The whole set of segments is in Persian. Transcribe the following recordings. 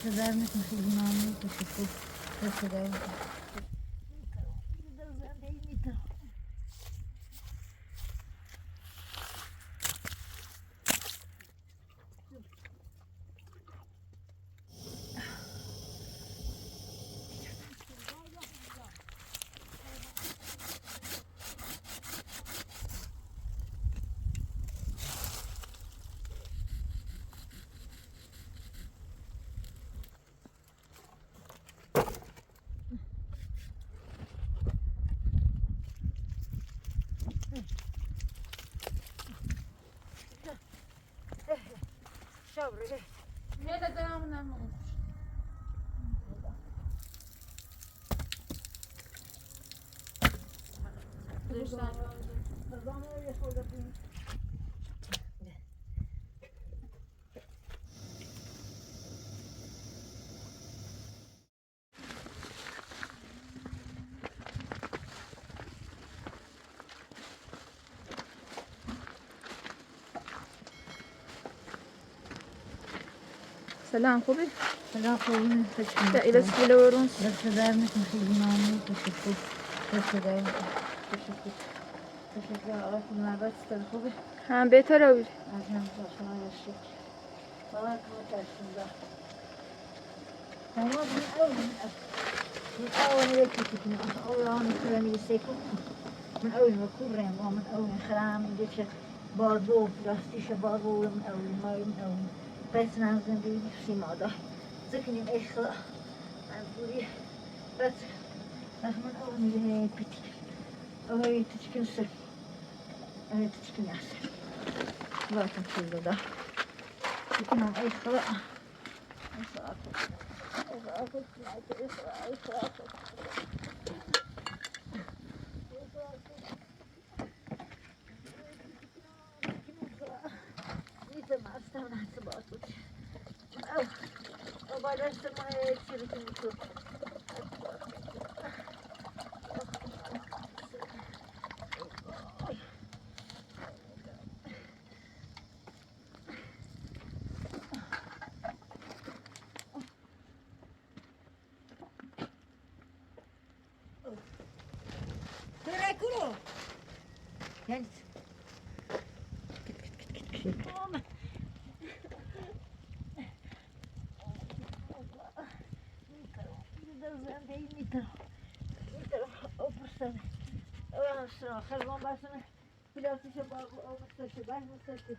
پدر میکنه خیلی ممنون باشه خوب پدر میکنه شابره نه دادم نمون سلام خوبی؟ سلام خوبی ده ایلا سیله ورونس پدر میکنه خیلی ممنون باشه خوب پدر میکنه تشکر آقای خوب نبستر خوبی هم بهتره اوی از هم باشما یشک بابا کما ترسونده تمام من أول وقت من أول عام كلامي سيكون من أول بكورين ومن أول خلام ديش باربو راستيش باربو من أول ما من أول بس نازل بيجي في ماذا سكني إيش خلا عبوري بس من أول من بيتي أول تشكن سر أول تشكن ياسر لا تنسى ده سكني إيش خلا ما استنى حسابات أو بعد استنى يصير كنيسة ترى كله يعني خلوان بسنه پلاتش باقو او مستشه بس مستشه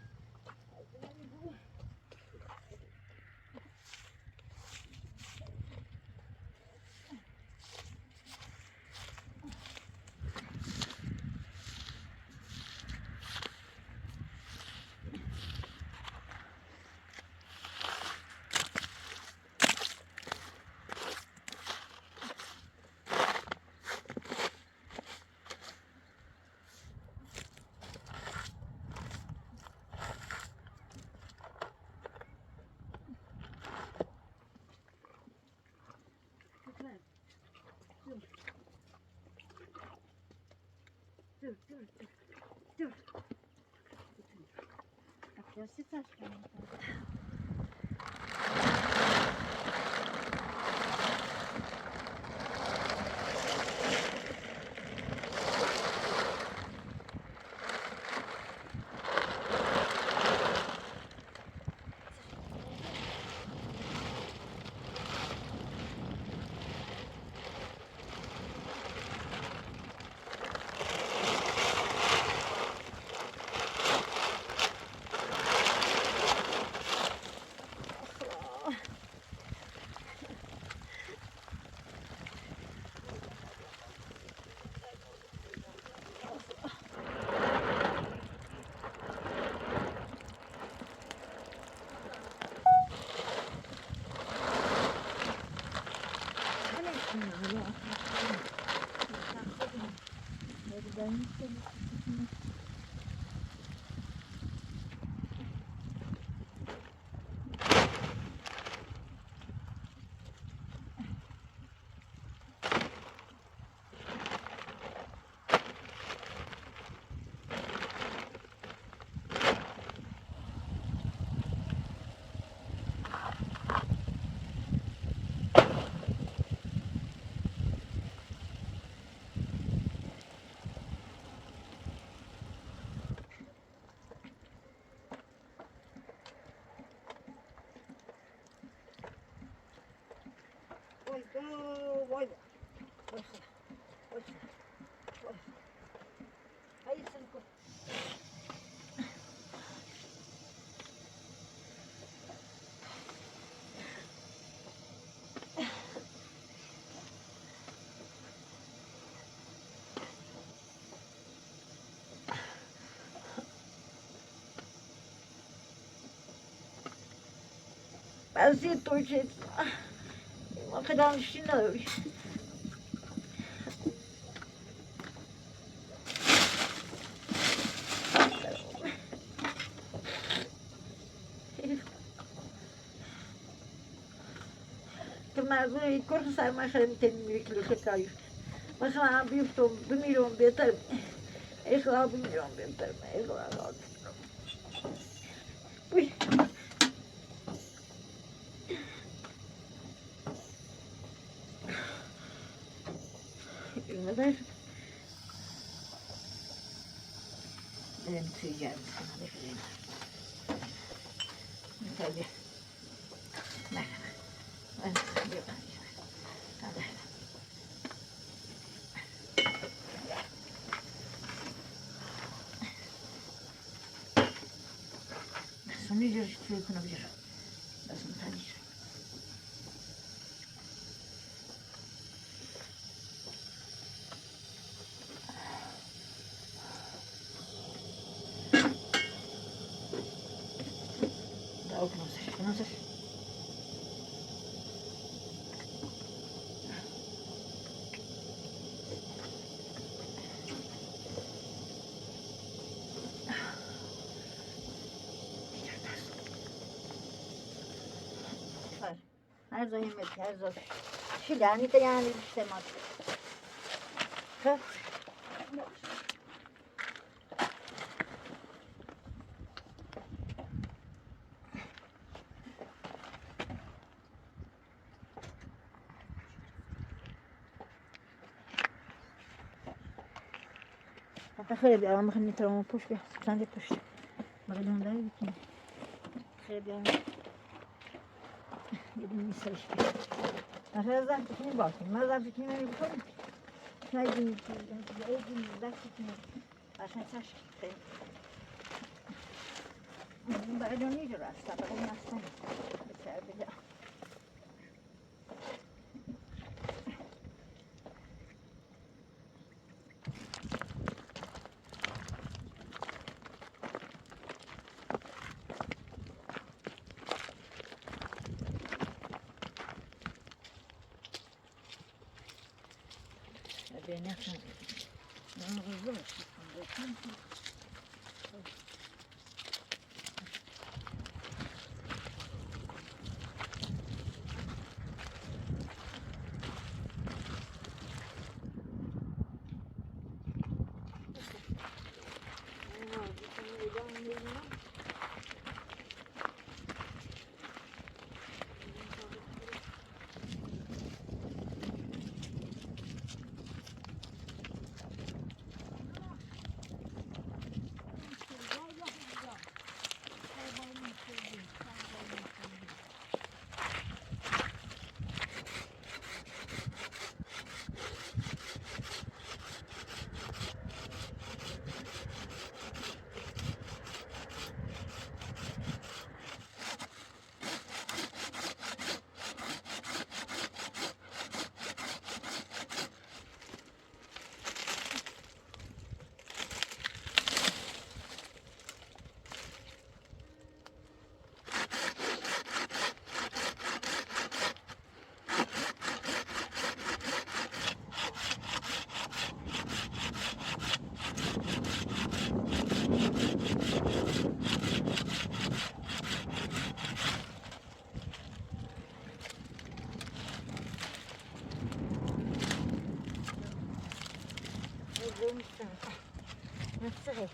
dur. Akıyorsun taşkın. Oy. Oy. Oy. Oy. Hayır sen koy. Ben zitto için. Ma kadar işin Mas e quando sai mais gente tem aquilo que caiu. Mas lá viu estou do milhão de ter. É lá do milhão de ter. É lá lá. Ui. Uma vez. Ben tüyeceğim sana da şöyle. Tabii. Bak. Yok. Hadi. Sonra yürüyüş yıkanabilir. Nasıl tanış? Daha okumasın. Nasıl? Her zaman yemek, her zaman. Şilani de yani istemez. Ha? حتى خير بقى ما خلني ترى ما بوش بيه سبتان دي بوش بغيلهم ده يمكن خير بقى يبني يسرش بيه عشان زعل تكني باكي ما زعل تكني ما يبكون شاي بني تجي بني زعل تكني عشان تشكي خير بعدين يجي راستا بعدين ناستني بتعب لا بعدين يخشى أنا غزوت نفسه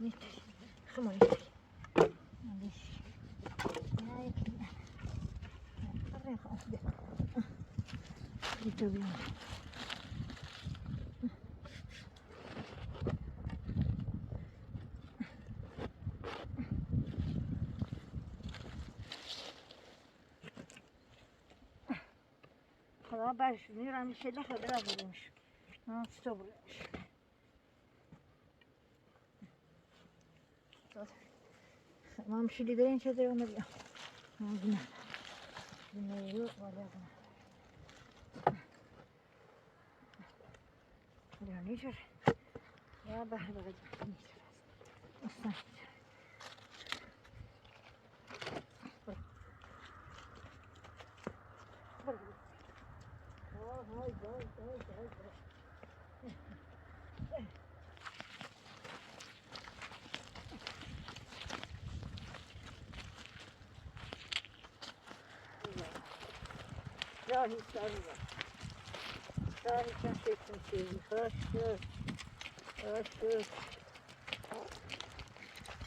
نیست خماری نیست نه یکی نه تو بیم خدا برش میرم میشه خدا را بروش تو بروش ما مشيلي داين شذي ومريا ما بنيو ولا بنا نيشر يا بحر بغد نيشر أصلا راهي ساروا راهي كان شيء شيء خاش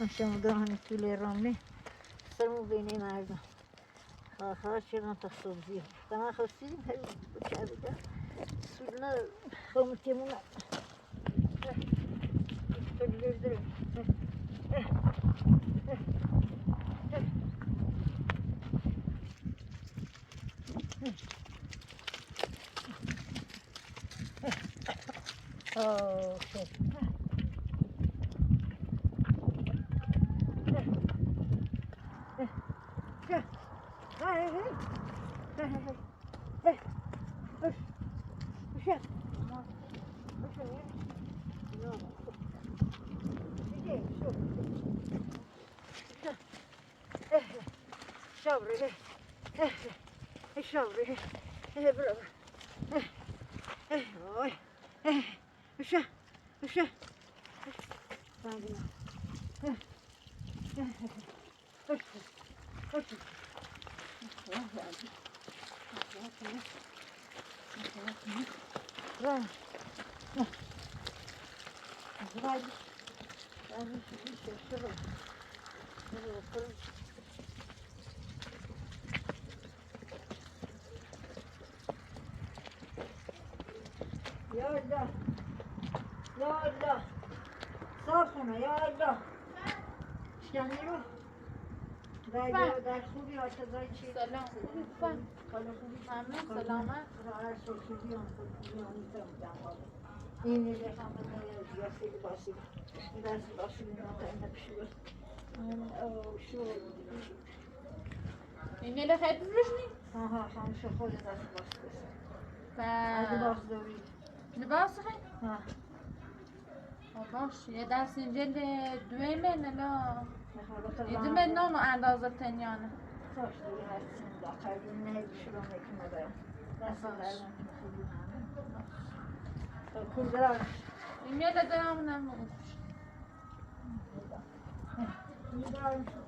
عشان دهن توله رامنه سرمو بيني مردم خاش شدن تا صبحی تمام خواستیم هی بچه بده سودنا خمتیمون تلویزیون Oh, shit. Ya Allah, ya Allah, sağ sana ya Allah. İşkemleri mi? در خوبی آشدای چی؟ سلام خاله خوبی؟ ممنون سلامت هر سال خوبی هم خوبی هم میتونم این نیزه هم یا خیلی باسی این دست باسی میدونم تا این بشور شو این میله خیلی روشنی؟ ها خاموش خود دست باسی بسید و لباس دوری لباس خیلی؟ ها باش یه دست اینجا دوی من الا این ایدی من نانو اندازه تنیانه ساش دوری هستیم داخل این نه بشورم نکنه باید دست درمان خیلی ممنون کل برای این میله درام نموش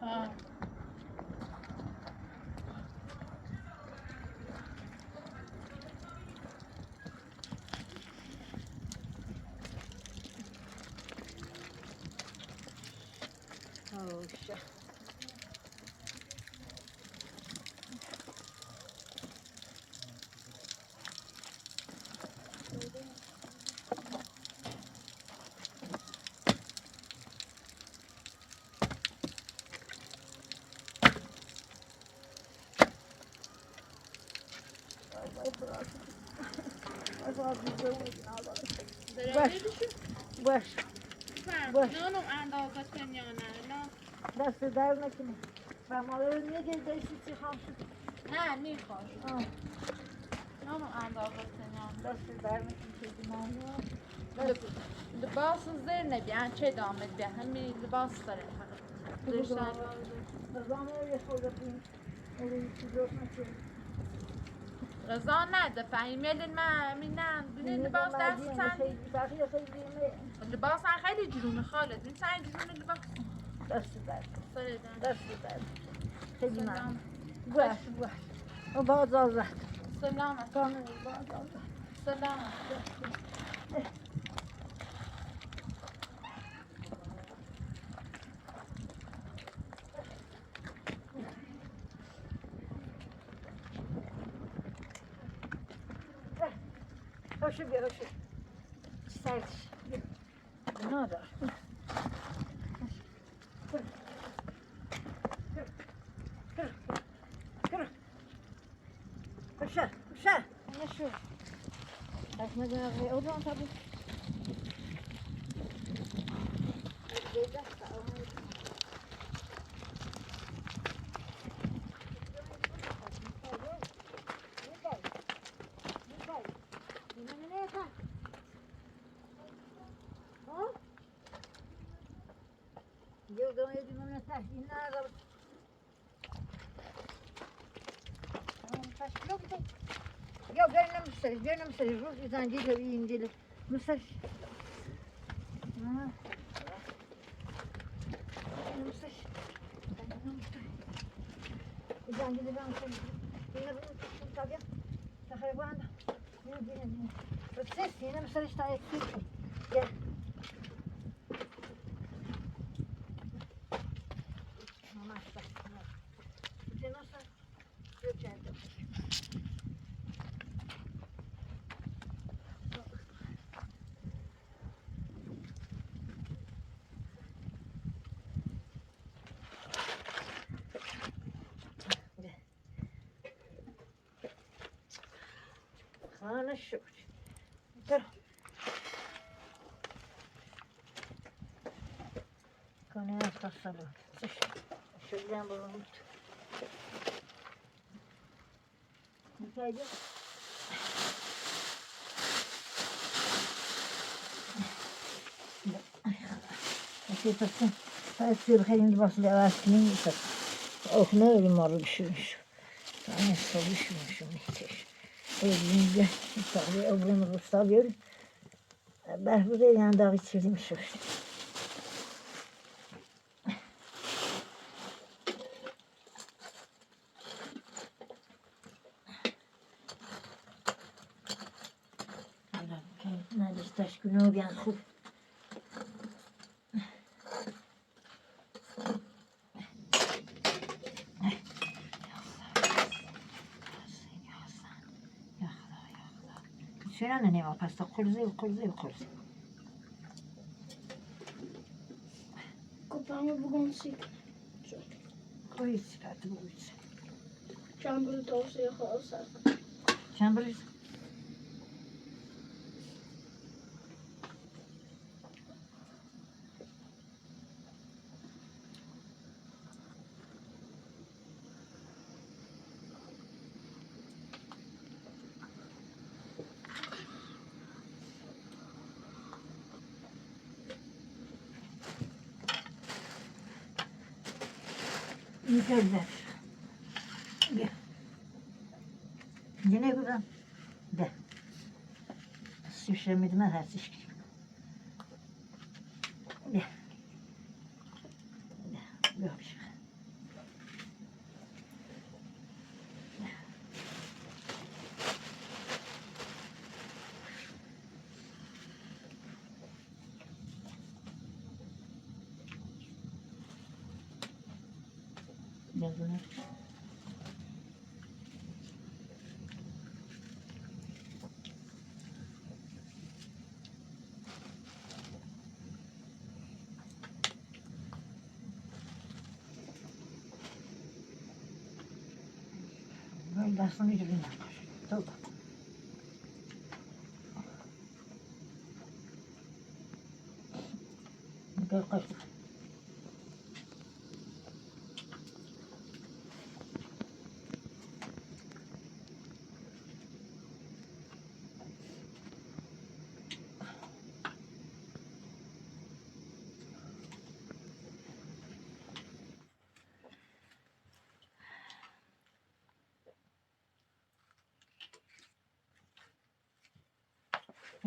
ها Oh, shit. باش نانو اندازه تنیانه الا دست در نکنه و مادر میگه دستی چی خواهم شد نه میخواش نانو اندازه تنیانه دست در نکنه چیزی ممنون لباس زیر نبیان چه دامت بیا همین لباس داره داشتن نظام یه خورده بیم اون چیزی نکنه رضا نده فهمیدین من نه ببین لباس دستن بقیه خیلی لباس خیلی جرونه خالد این سعی جرونه لباس دست در سردن دست در خیلی سلام. ممنون باش و باز آزد سلامت کامل باز آزد سلامت Hoşu bir hoşu. Sert. Ne olur. Hoşa, hoşa. Ne şu? Ekmek ağabey, o zaman tabii. Yok, gönlüm seni. Ruh yüzden geliyor, iyiyim gelir. Mısır. Mısır. Yüzden gelir, ben seni. Yine bunu tuttum tabii. Sakarabanda. Yine. Ses, yine mısır işte eksik. Gel. Maşallah. Sen nasıl? Göçerdim. Ana şükür. Dur. Konuya tasarlı. Şuradan bulalım. Hikayede. Nasıl tasın? Tasır hayırlı basılı evvelkinin yıkar. Oh ne ölüm arı düşürmüş. Sana çalışmışım hiç. Evimde tabii öbrünü gösteriyorum. Ben buraya yanında geçirdim şu. Neredeyse taş günü bir an kul. Şöyle ne var pasta kurzu. Kupamı bugün sık. Koy çıkarttı bu üç. Çamburu tavsiye kalırsak. Çambırı. Güzeller. Gel. Yine güzel. De. Şişirmedim her şey. Gel. Yok bir şey. Gel bunu. Ben sana yürüyeyim. Tamam. Gel kaçtık.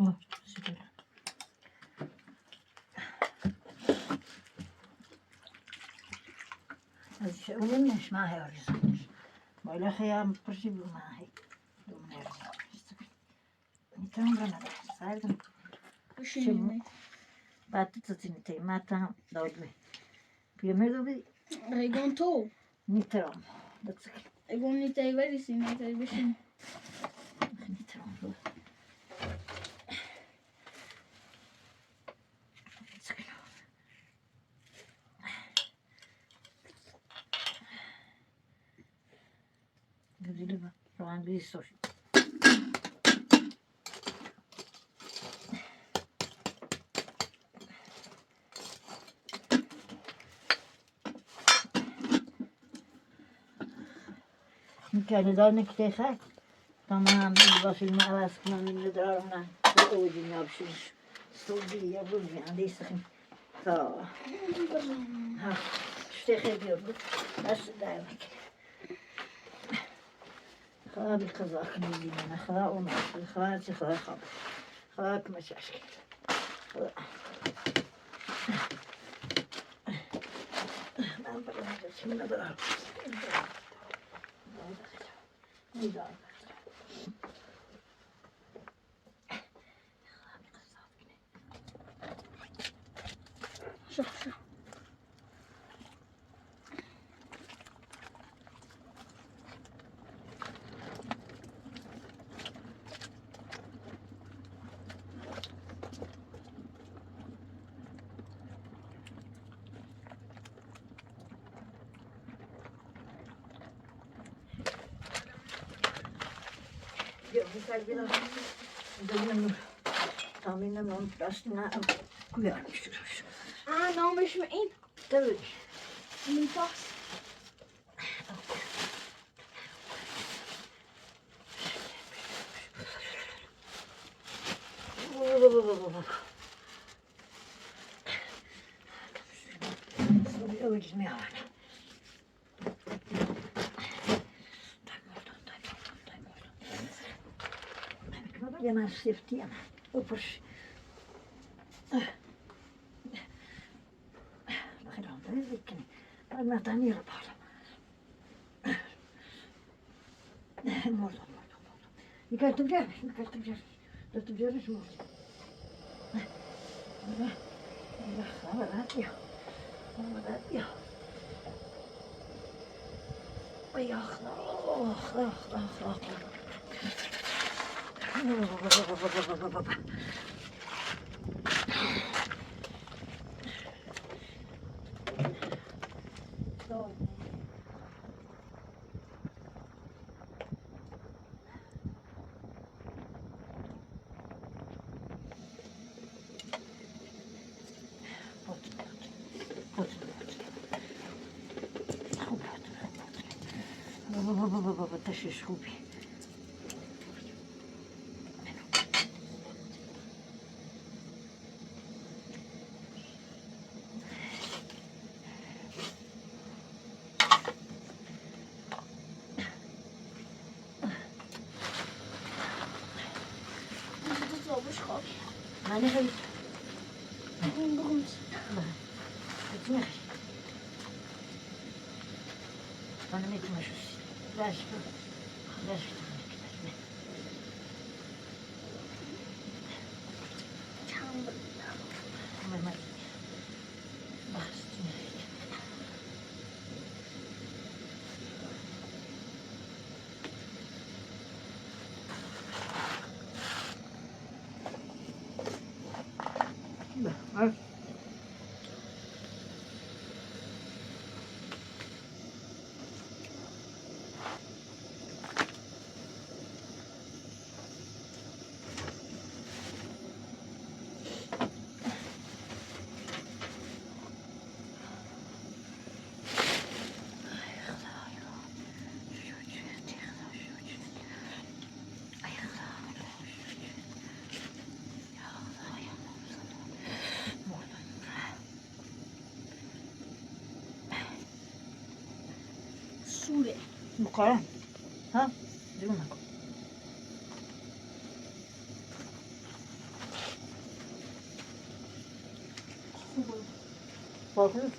Oh, süper. هذا ولمش ما هي ورزقش ولا خيام برشي ما هي دوم نرزق نتام رنا ساعدهم Bu şey ne? بعد تتنتي ما تام دولي بيمرضوا بي Egon to. نتام دكتور Egon lite verirsin. Ne tabii bir şey. نتام دیدم روان بیستوش میکنه دار نکته خط تمام با فیلم عوض کنم این ندارم نه به اوجی نبشیش سوزی یا بودی عندي سخن تا ها اشتخي بيرد بس دايمك خلابي قزاق نيجي من خلاق وما خلاقي خلاق خلاق مشاشكي خلاق ما بقى من ندارم شوف شوف Yok, güzel bir daha. Dönüyorum. Tahminim onun aslında koyarmış. nou is me één. Tabii. Nu vast. Öyle mi yani? Yana sefti yana. Öpür. Bakın onda ne zikini. Ben tani yapalım. Mordan. Nikar tüccar. Tüccar şu. Allah ya. Ay ah. تشيش خوبي Dat is wel beschouwd. أنا خليت Gewoon begon. تسمعي أنا متمشوش لاش ما بس لا Soele. مقارنة ها دونك Farkınız?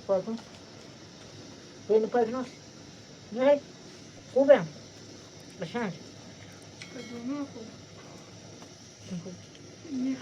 Farkınız? Benim farkınız? Ne? Bu ben. Başan. Dat doe ik nog goed. Nee.